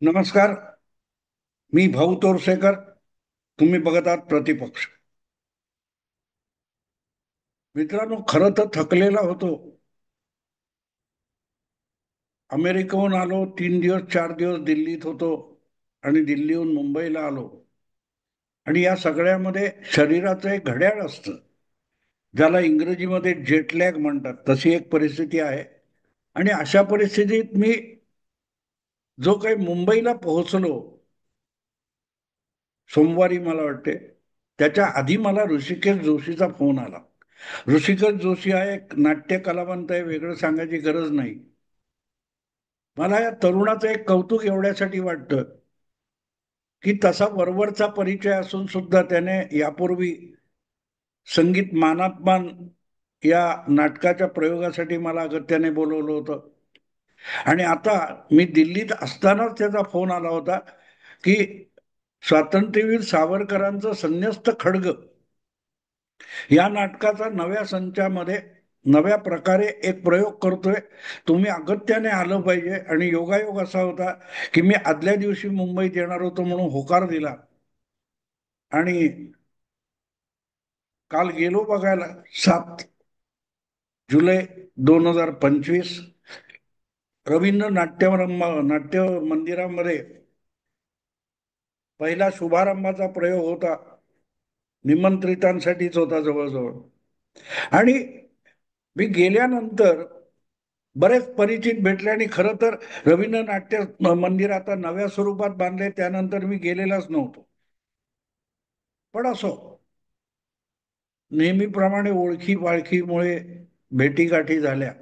नमस्कार. मी भाऊ तोरसेकर. तुम्ही बघत आहात प्रतिपक्ष. मित्रांनो, खरं तर थकलेला होतो. अमेरिकेहून आलो, 3 दिवस 4 दिवस दिल्लीत होतो आणि दिल्लीहून मुंबईला आलो. आणि या सगळ्यामध्ये शरीराचं एक घड्याळ असतं, ज्याला इंग्रजीमध्ये जेटलॅग म्हणतात. तशी एक परिस्थिती आहे. आणि अशा परिस्थितीत मी जो काही मुंबईला पोहोचलो सोमवारी, मला वाटते त्याच्या आधी मला ऋषिकेश जोशीचा फोन आला. ऋषिकेश जोशी हा एक नाट्य कलावंत आहे, वेगळं सांगायची गरज नाही. मला या तरुणाचं एक कौतुक एवढ्यासाठी वाटतं की तसा वरवरचा परिचय असून सुद्धा त्याने यापूर्वी संगीत मानापमान या नाटकाच्या प्रयोगासाठी मला अगत्याने बोलवलं होतं. आणि आता मी दिल्लीत असतानाच त्याचा फोन आला होता की स्वातंत्र्यवीर सावरकरांचं संन्यस्त खड्ग या नाटकाचा नव्या संचामध्ये नव्या प्रकारे एक प्रयोग करतोय. तुम्ही अगत्याने आलं पाहिजे. आणि योगायोग असा होता की मी आदल्या दिवशी मुंबईत येणार होतो म्हणून होकार दिला. आणि काल गेलो बघायला. 7 जुलै 2025 रवींद्र नाट्य मंदिरामध्ये पहिला शुभारंभाचा प्रयोग होता. निमंत्रितांसाठीच होता जवळजवळ. आणि मी गेल्यानंतर बरेच परिचित भेटले. आणि खरं तर रवींद्र नाट्य मंदिर आता नव्या स्वरूपात बांधले, त्यानंतर मी गेलेलाच नव्हतो. पण असो, नेहमीप्रमाणे ओळखी पाळखीमुळे भेटीगाठी झाल्या.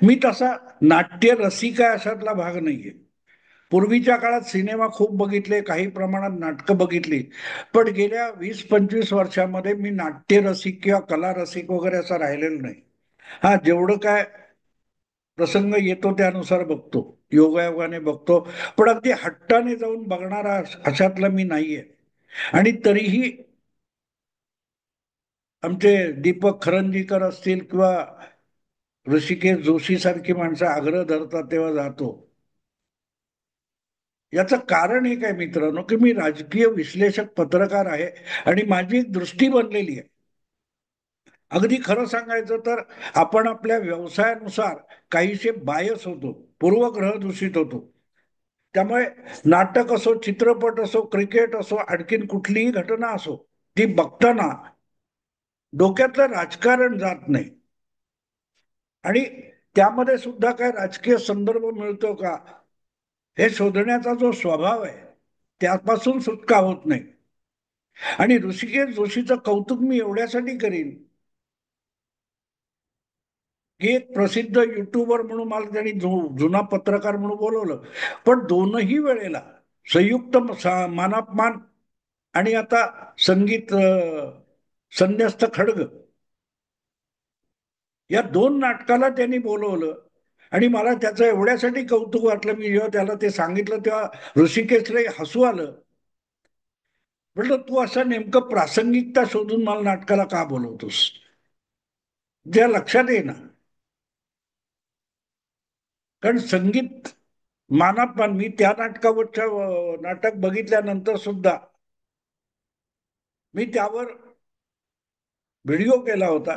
मी तसा नाट्य रसिक आहे अशातला भाग नाहीये. पूर्वीच्या काळात सिनेमा खूप बघितले, काही प्रमाणात नाटकं बघितली. पण गेल्या 20-25 वर्षामध्ये मी नाट्य रसिक किंवा कला रसिक वगैरे असं राहिलेलं नाही. हा, जेवढं काय प्रसंग येतो त्यानुसार बघतो, योगायोगाने बघतो. पण अगदी हट्टाने जाऊन बघणारा अशातला मी नाहीये. आणि तरीही आमचे दीपक खरंजीकर असतील किंवा ऋषिकेश जोशी सारखी माणसं आग्रह धरतात तेव्हा जातो. याचं कारण हे काय मित्रांनो, की मी राजकीय विश्लेषक पत्रकार आहे आणि माझी एक दृष्टी बनलेली आहे. अगदी खरं सांगायचं तर आपण आपल्या व्यवसायानुसार काहीसे बायस होतो, पूर्वग्रह दूषित होतो. त्यामुळे नाटक असो, चित्रपट असो, क्रिकेट असो, आणखीन कुठलीही घटना असो, ती बघताना डोक्यातलं राजकारण जात नाही. आणि त्यामध्ये सुद्धा काय राजकीय संदर्भ मिळतो का, हे शोधण्याचा जो स्वभाव आहे त्यापासून सुटका होत नाही. आणि ऋषिकेश जोशीचं कौतुक मी एवढ्यासाठी करीन की एक प्रसिद्ध युट्यूबर म्हणून मला त्यांनी जुना पत्रकार म्हणून बोलवलं. पण दोनही वेळेला संयुक्त मानापमान आणि आता संगीत संन्यस्त खड्ग या दोन नाटकाला त्यांनी बोलवलं. आणि मला त्याचं एवढ्यासाठी कौतुक वाटलं, मी जेव्हा त्याला ते सांगितलं तेव्हा ऋषिकेशला हसू आलं. म्हटलं, तू असं नेमकं प्रासंगिकता शोधून मला नाटकाला का बोलवतोस? त्या लक्षात ये ना. कारण संगीत मानापमान मी त्या नाटकावरच्या नाटक बघितल्यानंतर सुद्धा मी त्यावर व्हिडिओ केला होता.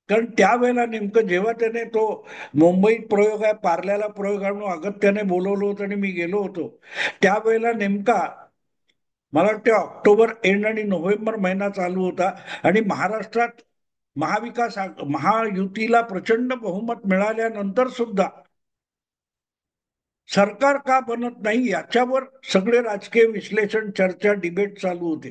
कारण त्यावेळेला नेमकं जेव्हा त्याने तो मुंबईत प्रयोग आहे, पार्ल्याला प्रयोग आणून अगत्याने बोलवलं होतं आणि मी गेलो होतो, त्यावेळेला नेमका मला वाटतं ऑक्टोबर एंड आणि नोव्हेंबर महिना चालू होता. आणि महाराष्ट्रात महाविकास महायुतीला प्रचंड बहुमत मिळाल्यानंतर सुद्धा सरकार का बनत नाही याच्यावर सगळे राजकीय विश्लेषण, चर्चा, डिबेट चालू होते.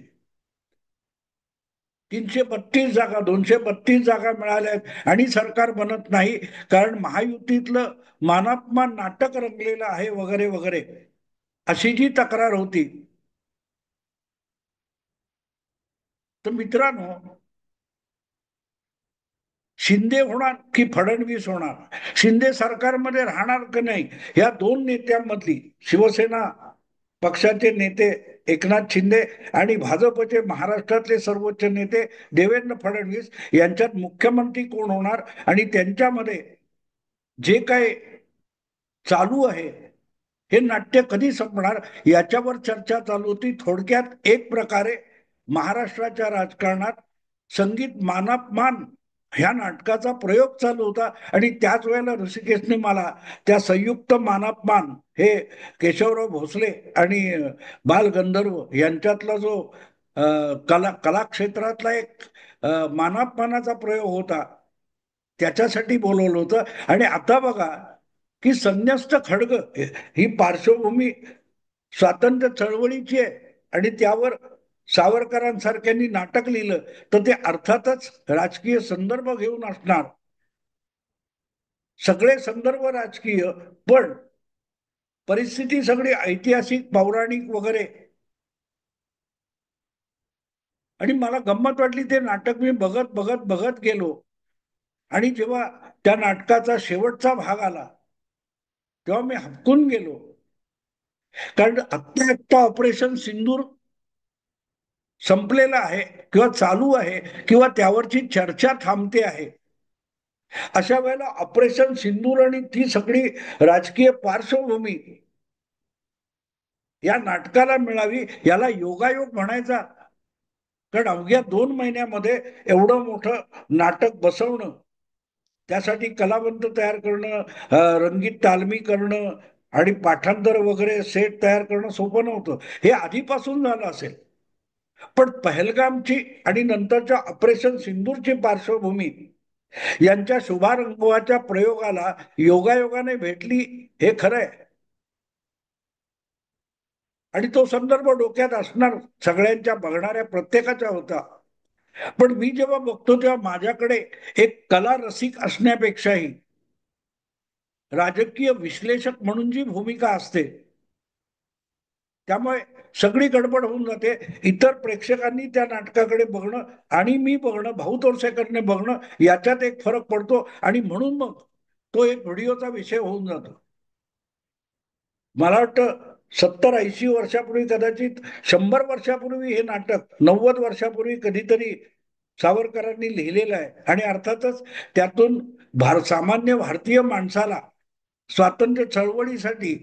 332 जागा, 232 जागा मिळाल्या आहेत आणि सरकार बनत नाही कारण महायुतीतलं मानापमान नाटक रंगलेलं आहे वगैरे वगैरे, अशी जी तक्रार होती. तर मित्रांनो, शिंदे होणार की फडणवीस होणार, शिंदे सरकारमध्ये राहणार की नाही, या दोन नेत्यांमधली, शिवसेना पक्षाचे नेते एकनाथ शिंदे आणि भाजपचे महाराष्ट्रातले सर्वोच्च नेते देवेंद्र फडणवीस यांच्यात मुख्यमंत्री कोण होणार आणि त्यांच्यामध्ये जे काय चालू आहे हे नाट्य कधी संपणार याच्यावर चर्चा चालू होती. थोडक्यात एक प्रकारे महाराष्ट्राच्या राजकारणात संगीत मानापमान ह्या नाटकाचा प्रयोग चालू होता आणि त्याच वेळेला ऋषिकेशने मला त्या संयुक्त मानापमान हे केशवराव भोसले आणि बाल गंधर्व यांच्यातला जो कलाक्षेत्रातला एक मानापमानाचा प्रयोग होता त्याच्यासाठी बोलवलं होतं. आणि आता बघा की संन्यस्त खड्ग ही पार्श्वभूमी स्वातंत्र्य चळवळीची आहे आणि त्यावर सावरकरांसारख्यांनी नाटक लिहिलं तर ते अर्थातच राजकीय संदर्भ घेऊन असणार. सगळे संदर्भ राजकीय, पण परिस्थिती सगळी ऐतिहासिक पौराणिक वगैरे. आणि मला गंमत वाटली, ते नाटक मी बघत बघत बघत गेलो आणि जेव्हा त्या नाटकाचा शेवटचा भाग आला तेव्हा मी हबकून गेलो. कारण आत्ता आत्ता ऑपरेशन सिंदूर संपलेलं आहे किंवा चालू आहे किंवा त्यावरची चर्चा थांबते आहे. अशा वेळेला ऑपरेशन सिंदूर आणि ती सगळी राजकीय पार्श्वभूमी या नाटकाला मिळावी याला योगायोग म्हणायचा. कारण अवघ्या 2 महिन्यामध्ये एवढं मोठं नाटक बसवणं, त्यासाठी कलावंत तयार करणं, रंगीत तालमी करणं आणि पाठांतर वगैरे सेट तयार करणं सोपं नव्हतं. हे आधीपासून झालं असेल, पण पहलगामची आणि नंतरच्या ऑपरेशन सिंदूरची पार्श्वभूमी यांच्या शुभारंभाच्या प्रयोगाला योगायोगाने भेटली हे खरं आहे. आणि तो संदर्भ डोक्यात असणार सगळ्यांच्या, बघणाऱ्या प्रत्येकाच्या होता. पण मी जेव्हा बघतो तेव्हा माझ्याकडे एक कला रसिक असण्यापेक्षाही राजकीय विश्लेषक म्हणून जी भूमिका असते त्यामुळे सगळी गडबड होऊन जाते. इतर प्रेक्षकांनी त्या नाटकाकडे बघणं आणि मी बघणं, भाऊ तोरसेकरने बघणं याच्यात एक फरक पडतो आणि म्हणून मग तो एक व्हिडिओचा विषय होऊन जातो. मला वाटतं 70-80 वर्षापूर्वी, कदाचित 100 वर्षापूर्वी हे नाटक, 90 वर्षापूर्वी कधीतरी सावरकरांनी लिहिलेलं आहे. आणि अर्थातच त्यातून सामान्य भारतीय माणसाला स्वातंत्र्य चळवळीसाठी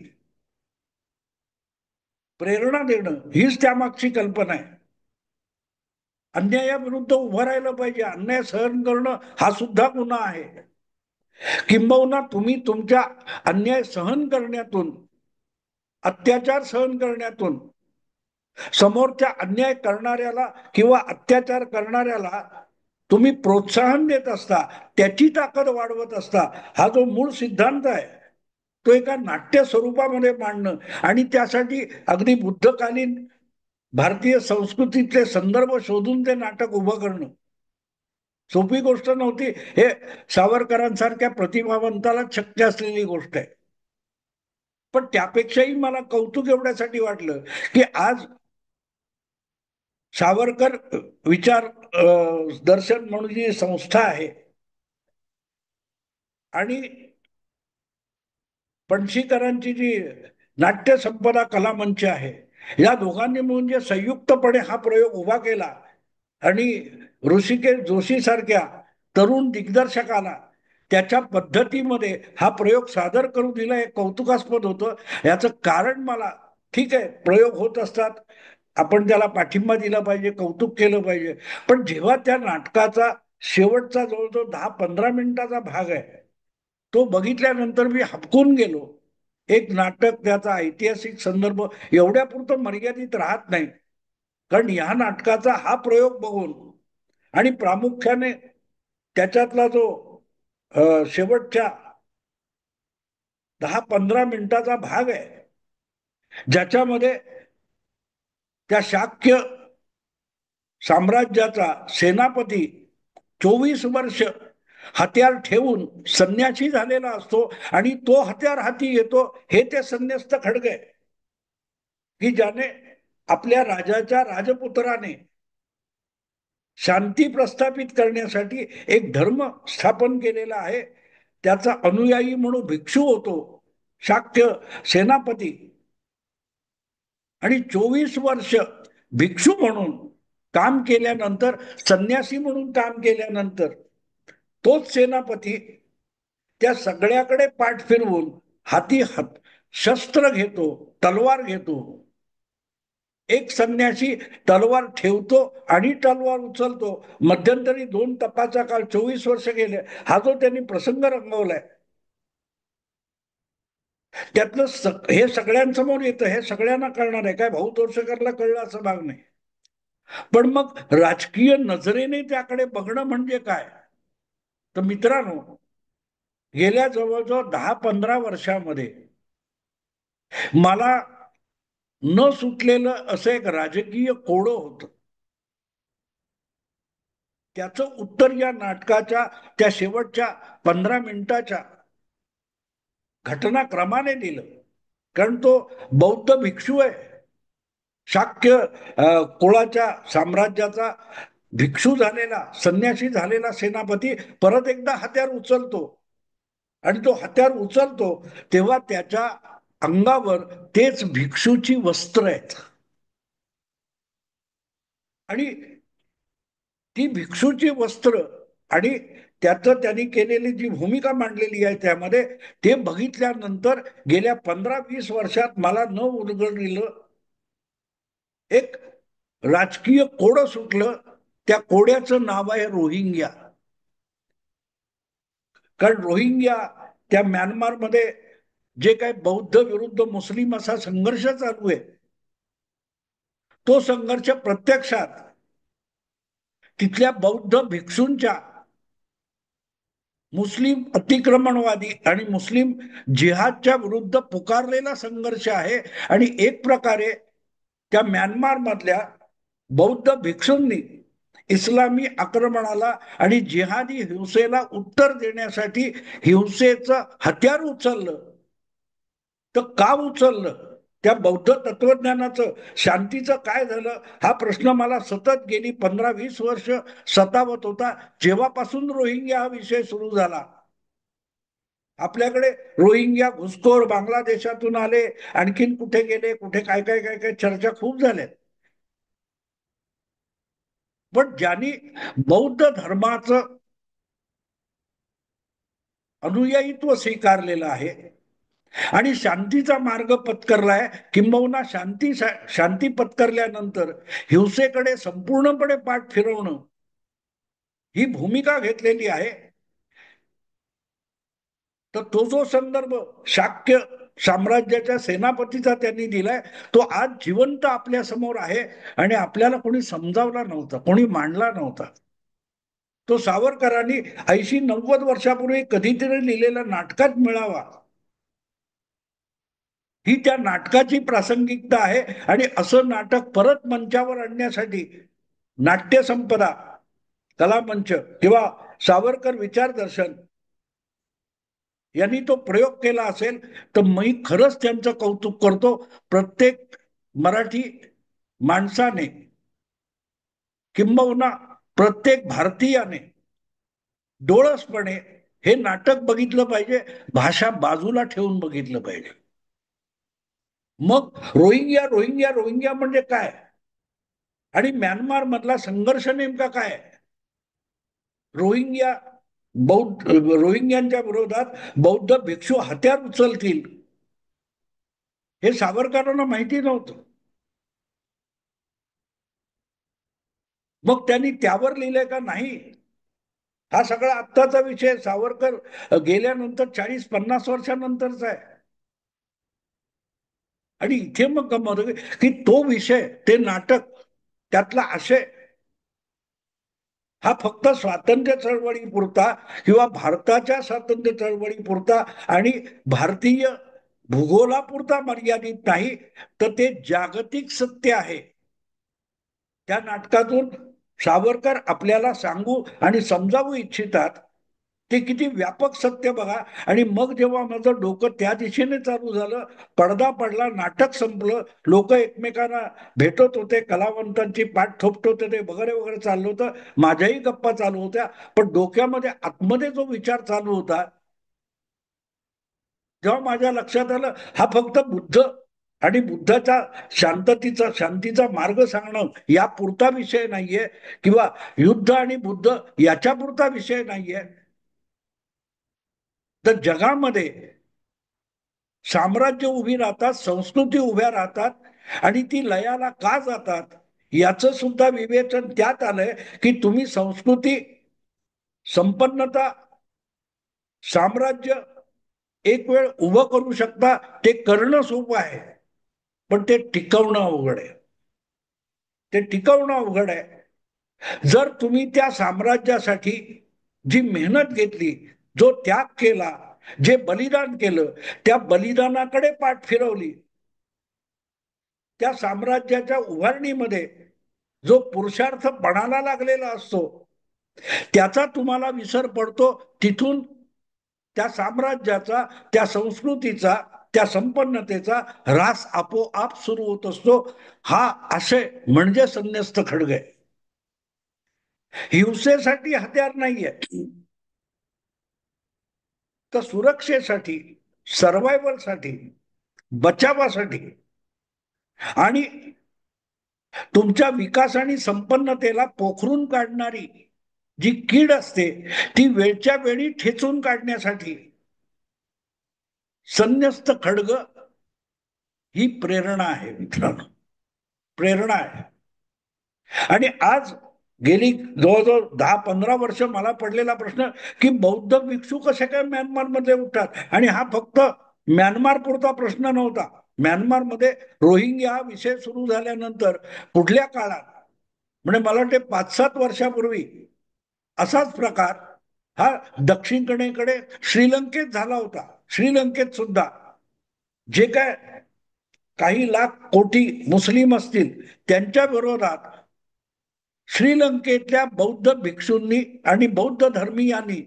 प्रेरणा देणं हीच त्यामागची कल्पना आहे. अन्यायाविरुद्ध उभं राहिलं पाहिजे, अन्याय सहन करणं हा सुद्धा गुन्हा आहे. किंबहुना तुम्ही तुमच्या अन्याय सहन करण्यातून, अत्याचार सहन करण्यातून समोरच्या अन्याय करणाऱ्याला किंवा अत्याचार करणाऱ्याला तुम्ही प्रोत्साहन देत असता, त्याची ताकद वाढवत असता. हा जो मूळ सिद्धांत आहे तो एका नाट्य स्वरूपामध्ये मांडणं आणि त्यासाठी अगदी बुद्धकालीन भारतीय संस्कृतीतले संदर्भ शोधून ते नाटक उभं करणं सोपी गोष्ट नव्हती. हे सावरकरांसारख्या प्रतिभावंताला शक्य असलेली गोष्ट आहे. पण त्यापेक्षाही मला कौतुक एवढ्यासाठी वाटलं की आज सावरकर विचार दर्शन म्हणून जी संस्था आहे आणि पणशीकरांची जी नाट्य संपदा कला मंच आहे, या दोघांनी मिळून जे संयुक्तपणे हा प्रयोग उभा केला आणि ऋषिकेश जोशी सारख्या तरुण दिग्दर्शकाला त्याच्या पद्धतीमध्ये हा प्रयोग सादर करू दिला, हे कौतुकास्पद होतं. याचं कारण मला, ठीक आहे प्रयोग होत असतात, आपण त्याला पाठिंबा दिला पाहिजे, कौतुक केलं पाहिजे, पण जेव्हा त्या नाटकाचा शेवटचा जवळजवळ 10-15 मिनिटाचा भाग आहे तो बघितल्यानंतर मी हबकून गेलो. एक नाटक, त्याचा ऐतिहासिक संदर्भ एवढ्यापुरतं मर्यादित राहत नाही. कारण या नाटकाचा हा प्रयोग बघून आणि प्रामुख्याने त्याच्यातला जो शेवटच्या 10-15 मिनिटाचा भाग आहे ज्याच्यामध्ये त्या शाक्य साम्राज्याचा सेनापती 24 वर्ष हत्यार ठेवून संन्यासी झालेला असतो आणि तो हत्यार हाती येतो, हे ते संन्यस्त खड्ग आहे की ज्याने आपल्या राजाच्या राजपुत्राने शांती प्रस्थापित करण्यासाठी एक धर्म स्थापन केलेला आहे. त्याचा अनुयायी म्हणून भिक्षू होतो शाक्य सेनापती आणि 24 वर्ष भिक्षू म्हणून काम केल्यानंतर, संन्यासी म्हणून काम केल्यानंतर तोच सेनापती त्या सगळ्याकडे पाठ फिरवून हाती शस्त्र घेतो, तलवार घेतो. एक संन्यासी तलवार ठेवतो आणि तलवार उचलतो. मध्यंतरी 2 तपाचा काळ 24 वर्ष गेले. हा जो त्यांनी प्रसंग रंगवलाय त्यातलं हे सगळ्यांसमोर येतं, हे सगळ्यांना कळणार आहे. काय भाऊ तोरसेकरला कळलं असं भाग नाही. पण मग राजकीय नजरेने त्याकडे बघणं म्हणजे काय? तर मित्रांनो, गेल्या जवळजवळ 10-15 वर्षामध्ये मला न सुटलेलं असं एक राजकीय कोडं होतं. त्याचं उत्तर या नाटकाच्या त्या शेवटच्या 15 मिनिटाच्या घटनाक्रमाने दिलं. कारण तो बौद्ध भिक्षू आहे. शाक्य कुळाच्या साम्राज्याचा भिक्षू झालेला, संन्यासी झालेला सेनापती परत एकदा हत्यार उचलतो. आणि तो हत्यार उचलतो तेव्हा त्याच्या अंगावर तेच भिक्षूची वस्त्र आहेत. आणि ती भिक्षूची वस्त्र आणि त्याचं त्यांनी केलेली जी भूमिका मांडलेली आहे त्यामध्ये, ते बघितल्यानंतर गेल्या 15-20 वर्षात मला न उलगडलेलं एक राजकीय कोडं सुटलं. त्या कोड्याचं नाव आहे रोहिंग्या. कारण रोहिंग्या त्या म्यानमारमध्ये जे काही बौद्ध विरुद्ध मुस्लिम असा संघर्ष चालू आहे, तो संघर्ष प्रत्यक्षात तिथल्या बौद्ध भिक्षूंच्या मुस्लिम अतिक्रमणवादी आणि मुस्लिम जिहादच्या विरुद्ध पुकारलेला संघर्ष आहे. आणि एक प्रकारे त्या म्यानमार मधल्या बौद्ध भिक्षूंनी इस्लामी आक्रमणाला आणि जिहादी हिंसेला उत्तर देण्यासाठी हिंसेचं हत्यार उचललं. तर का उचललं? त्या बौद्ध तत्वज्ञानाचं, शांतीचं काय झालं, हा प्रश्न मला सतत गेली 15-20 वर्ष सतावत होता. जेव्हापासून रोहिंग्या हा विषय सुरू झाला. आपल्याकडे रोहिंग्या घुसखोर बांगलादेशातून आले, आणखीन कुठे गेले, कुठे काय काय काय काय चर्चा खूप झाल्या. पण ज्यांनी बौद्ध धर्माचं अनुयायित्व स्वीकारलेलं आहे आणि शांतीचा मार्ग पत्करलाय, किंबहुना शांती पत्करल्यानंतर हिंसेकडे संपूर्णपणे पाठ फिरवणं ही भूमिका घेतलेली आहे. तर तो जो संदर्भ शाक्य साम्राज्याच्या सेनापतीचा त्यांनी दिलाय, तो आज जिवंत आपल्या समोर आहे. आणि आपल्याला कोणी समजावला नव्हता, कोणी मांडला नव्हता. तो सावरकरांनी 80-90 वर्षापूर्वी कधीतरी लिहिलेला नाटकात मिळावा, ही त्या नाटकाची प्रासंगिकता आहे. आणि असं नाटक परत मंचावर आणण्यासाठी नाट्य संपदा कलामंच किंवा सावरकर विचारदर्शन यांनी तो प्रयोग केला असेल तर मी खरंच त्यांचं कौतुक करतो. प्रत्येक मराठी माणसाने किंबहुना प्रत्येक भारतीयाने डोळसपणे हे नाटक बघितलं पाहिजे, भाषा बाजूला ठेवून बघितलं पाहिजे. मग रोहिंग्या रोहिंग्या रोहिंग्या म्हणजे काय, आणि म्यानमार मधला संघर्ष नेमका काय? रोहिंग्या रोहिंग्यांच्या विरोधात बौद्ध भिक्षू हत्यार उचलतील हे सावरकरांना माहिती नव्हतं. मग त्यांनी त्यावर लिहिलंय का? नाही. हा सगळा आत्ताचा विषय सावरकर गेल्यानंतर 40-50 वर्षानंतरचा आहे. आणि इथे मग गंमत की तो विषय, ते नाटक, त्यातला आशय हा फक्त स्वातंत्र्य चळवळीपुरता किंवा भारताच्या स्वातंत्र्य चळवळीपुरता आणि भारतीय भूगोलापुरता मर्यादित नाही, तर ते जागतिक सत्य आहे. त्या नाटकातून सावरकर आपल्याला सांगू आणि समजावू इच्छितात ते किती व्यापक सत्य बघा. आणि मग जेव्हा माझं डोकं त्या दिशेने चालू झालं, पडदा पडला, नाटक संपलं, लोक एकमेकांना भेटत होते, कलावंतांची पाठ थोपट होते, ते वगैरे वगैरे चाललं होतं, माझ्याही गप्पा चालू होत्या. पण डोक्यामध्ये आतमध्ये जो विचार चालू होता, जेव्हा माझ्या लक्षात आलं हा फक्त बुद्ध आणि बुद्धाचा शांतीचा मार्ग सांगणं या पुरता विषय नाहीये, किंवा युद्ध आणि बुद्ध याच्या पुरता विषय नाहीये. तर जगामध्ये साम्राज्य उभी राहतात, संस्कृती उभ्या राहतात, आणि ती लयाला का जातात याचं सुद्धा विवेचन त्यात आलंय की तुम्ही संस्कृती, संपन्नता, साम्राज्य एक वेळ उभं करू शकता, ते करणं सोपं आहे, पण ते टिकवणं अवघड आहे. ते टिकवणं अवघड आहे. जर तुम्ही त्या साम्राज्यासाठी जी मेहनत घेतली, जो त्याग केला, जे बलिदान केलं, त्या बलिदानाकडे पाठ फिरवली, त्या साम्राज्याच्या उभारणीमध्ये जो पुरुषार्थ पणाला लागलेला असतो त्याचा तुम्हाला विसर पडतो. तिथून त्या साम्राज्याचा, त्या संस्कृतीचा, त्या संपन्नतेचा ऱ्हास आपोआप सुरू होत असतो. हा आशय म्हणजे संन्यस्त खड्ग आहे. हिंसेसाठी हत्यार नाहीये, तर सुरक्षेसाठी, सर्वायवलसाठी, बचावासाठी आणि तुमच्या विकास आणि संपन्नतेला पोखरून काढणारी जी कीड असते ती वेळच्या वेळी ठेचून काढण्यासाठी संन्यस्त खड्ग ही प्रेरणा आहे मित्रांनो, प्रेरणा आहे. आणि आज गेली जवळजवळ 10-15 वर्ष मला पडलेला प्रश्न की बौद्ध भिक्षू कसे काय म्यानमारमध्ये उठतात, आणि हा फक्त म्यानमार पुरता प्रश्न नव्हता. म्यानमारमध्ये रोहिंग्या हा विषय सुरू झाल्यानंतर पुढल्या काळात, म्हणजे मला वाटते 5-7 वर्षापूर्वी असाच प्रकार हा दक्षिणेकडे श्रीलंकेत झाला होता. श्रीलंकेत सुद्धा जे काय काही लाख कोटी मुस्लिम असतील त्यांच्या विरोधात श्रीलंकेतल्या बौद्ध भिक्षूंनी आणि बौद्ध धर्मीयांनी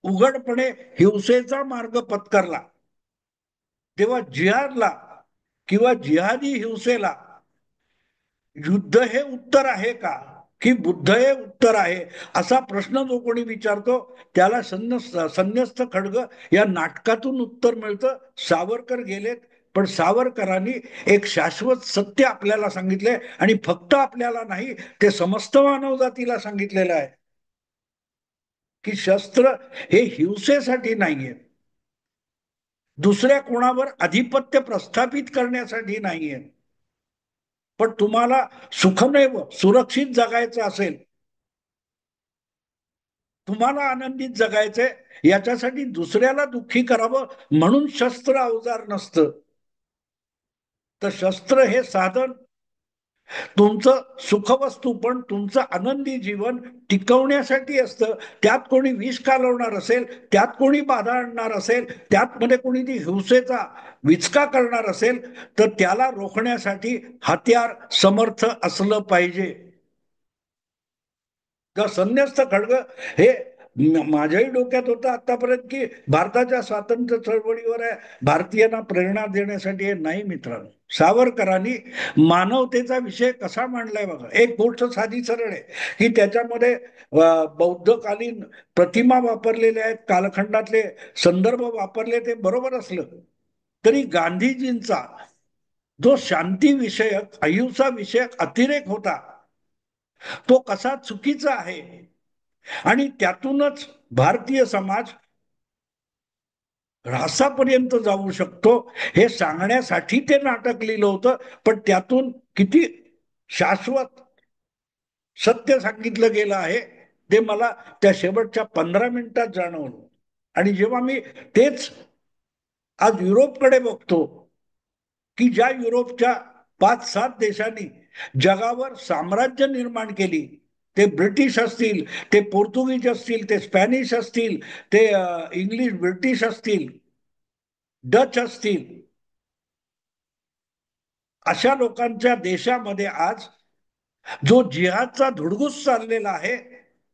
उघडपणे हिंसेचा मार्ग पत्करला. तेव्हा जिहादला किंवा जिहादी हिंसेला युद्ध हे उत्तर आहे का, की बुद्ध हे उत्तर आहे, असा प्रश्न जो कोणी विचारतो त्याला संन्यस्त खड्ग या नाटकातून उत्तर मिळतं. सावरकर गेलेत, पण सावरकरांनी एक शाश्वत सत्य आपल्याला सांगितले, आणि फक्त आपल्याला नाही, ते समस्त मानव जातीला सांगितलेलं आहे की शस्त्र हे हिंसेसाठी नाहीये, दुसऱ्या कोणावर अधिपत्य प्रस्थापित करण्यासाठी नाहीये, पण तुम्हाला सुखमेव सुरक्षित जगायचं असेल, तुम्हाला आनंदित जगायचंय, याच्यासाठी दुसऱ्याला दुःखी करावं म्हणून शस्त्र अवजार नसतं. तर शस्त्र हे साधन तुमचं सुखवस्तू पण तुमचं आनंदी जीवन टिकवण्यासाठी असतं. त्यात कोणी विष कालवणार असेल, त्यात कोणी बाधा आणणार असेल, त्यात मध्ये कोणी ती हिंसेचा विचका करणार असेल, तर त्याला रोखण्यासाठी हत्यार समर्थ असलं पाहिजे. तर संन्यस्त खड्ग हे माझ्याही डोक्यात होतं आतापर्यंत की भारताच्या स्वातंत्र्य चळवळीवर आहे, भारतीयांना प्रेरणा देण्यासाठी हे नाही मित्रांनो. सावरकरांनी मानवतेचा विषय कसा मांडलाय बघा. एक गोष्ट साधी सरळ आहे की त्याच्यामध्ये बौद्धकालीन प्रतिमा वापरलेल्या आहेत, कालखंडातले संदर्भ वापरले, ते बरोबर असलं तरी गांधीजींचा जो शांती विषयक, अहिंसा विषयक अतिरेक होता तो कसा चुकीचा आहे, आणि त्यातूनच भारतीय समाज ऱ्हासापर्यंत जाऊ शकतो हे सांगण्यासाठी ते नाटक लिहिलं होतं. पण त्यातून किती शाश्वत सत्य सांगितलं गेलं आहे ते मला त्या शेवटच्या 15 मिनिटात जाणवलं. आणि जेव्हा मी तेच आज युरोपकडे बघतो की ज्या युरोपच्या 5-7 देशांनी जगावर साम्राज्य निर्माण केली, ते ब्रिटिश असतील, ते पोर्तुगीज असतील, ते स्पॅनिश असतील, ते इंग्लिश ब्रिटिश असतील, डच असतील, अशा लोकांच्या देशामध्ये आज जो जिहादचा धुडगूस चाललेला आहे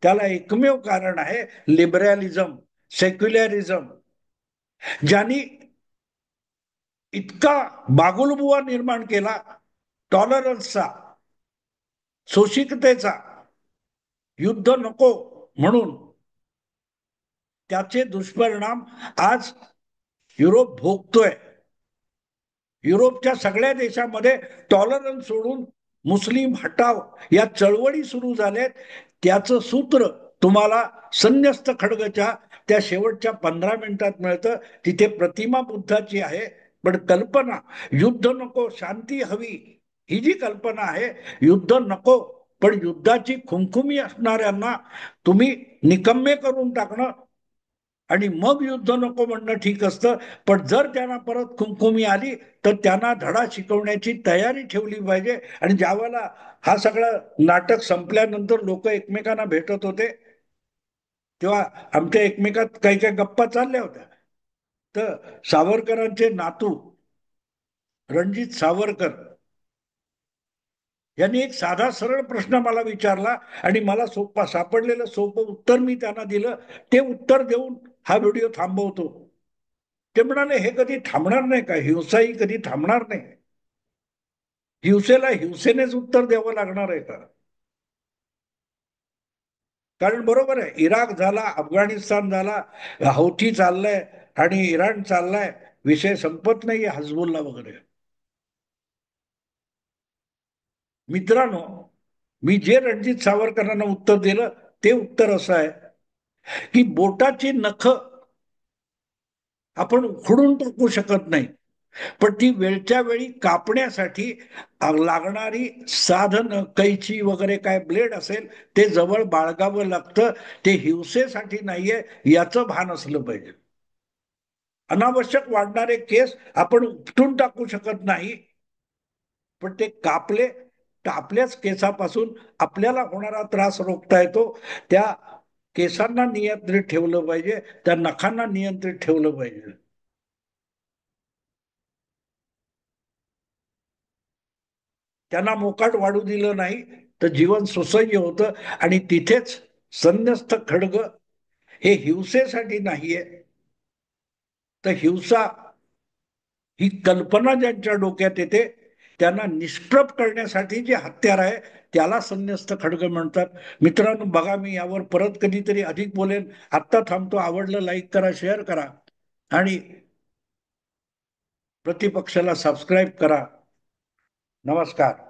त्याला एकमेव कारण आहे लिबरलिझम, सेक्युलरिझम, ज्यांनी इतका बागुलबुवा निर्माण केला टॉलरन्सचा, सोशिकतेचा, युद्ध नको म्हणून, त्याचे दुष्परिणाम आज युरोप भोगतोय. युरोपच्या सगळ्या देशामध्ये टॉलरन्स सोडून मुस्लिम हटाव या चळवळी सुरू झाल्यात. त्याचं सूत्र तुम्हाला संन्यस्त खड्गच्या त्या शेवटच्या 15 मिनिटात मिळतं. तिथे प्रतिमा बुद्धाची आहे, पण कल्पना युद्ध नको शांती हवी, ही जी कल्पना आहे, युद्ध नको पण युद्धाची खुमखुमी असणाऱ्यांना तुम्ही निकम्मे करून टाकणं आणि मग युद्ध नको म्हणणं ठीक असतं. पण जर त्यांना परत खुमखुमी आली तर त्यांना धडा शिकवण्याची तयारी ठेवली पाहिजे. आणि ज्यावेळेला हा सगळं नाटक संपल्यानंतर लोक एकमेकांना भेटत होते तेव्हा आमच्या एकमेकात काही काही गप्पा चालल्या होत्या. तर सावरकरांचे नातू रणजित सावरकर यांनी एक साधा सरळ प्रश्न मला विचारला आणि मला सापडलेलं सोपं उत्तर मी त्यांना दिलं. ते उत्तर देऊन हा व्हिडिओ थांबवतो. ते म्हणाले, हे कधी थांबणार नाही का? हिंसा ही कधी थांबणार नाही. हिंसेला हिंसेनेच उत्तर द्यावं लागणार आहे का? कारण बरोबर आहे, इराक झाला, अफगाणिस्तान झाला, हौथी चाललंय आणि इराण चाललाय, विषय संपत नाहीये हजबुल्ला वगैरे. मित्रांनो, मी जे रणजित सावरकरांना उत्तर दिलं ते उत्तर असं आहे की बोटाची नख आपण उखडून टाकू शकत नाही, पण ती वेळच्या वेळी कापण्यासाठी लागणारी साधन कैची वगैरे काय ब्लेड असेल ते जवळ बाळगावं लागतं. ते हिंसेसाठी नाहीये याचं भान असलं पाहिजे. अनावश्यक वाढणारे केस आपण उपटून टाकू शकत नाही, पण ते कापले तर आपल्याच केसापासून आपल्याला होणारा त्रास रोखता येतो. त्या केसांना नियंत्रित ठेवलं पाहिजे, त्या नखांना नियंत्रित ठेवलं पाहिजे. त्यांना मोकाट वाढू दिलं नाही तर जीवन सुसह्य होतं. आणि तिथेच संन्यस्त खड्ग हे हिंसेसाठी नाहीये, तर हिंसा ही कल्पना ज्यांच्या डोक्यात येते त्यांना निष्प्रभ करण्यासाठी जे हत्यार आहे त्याला संन्यस्त खड्ग म्हणतात. मित्रांनो, बघा, मी यावर परत कधीतरी अधिक बोलेन. आत्ता थांबतो. आवडलं लाईक करा, शेअर करा आणि प्रतिपक्षाला सबस्क्राईब करा. नमस्कार.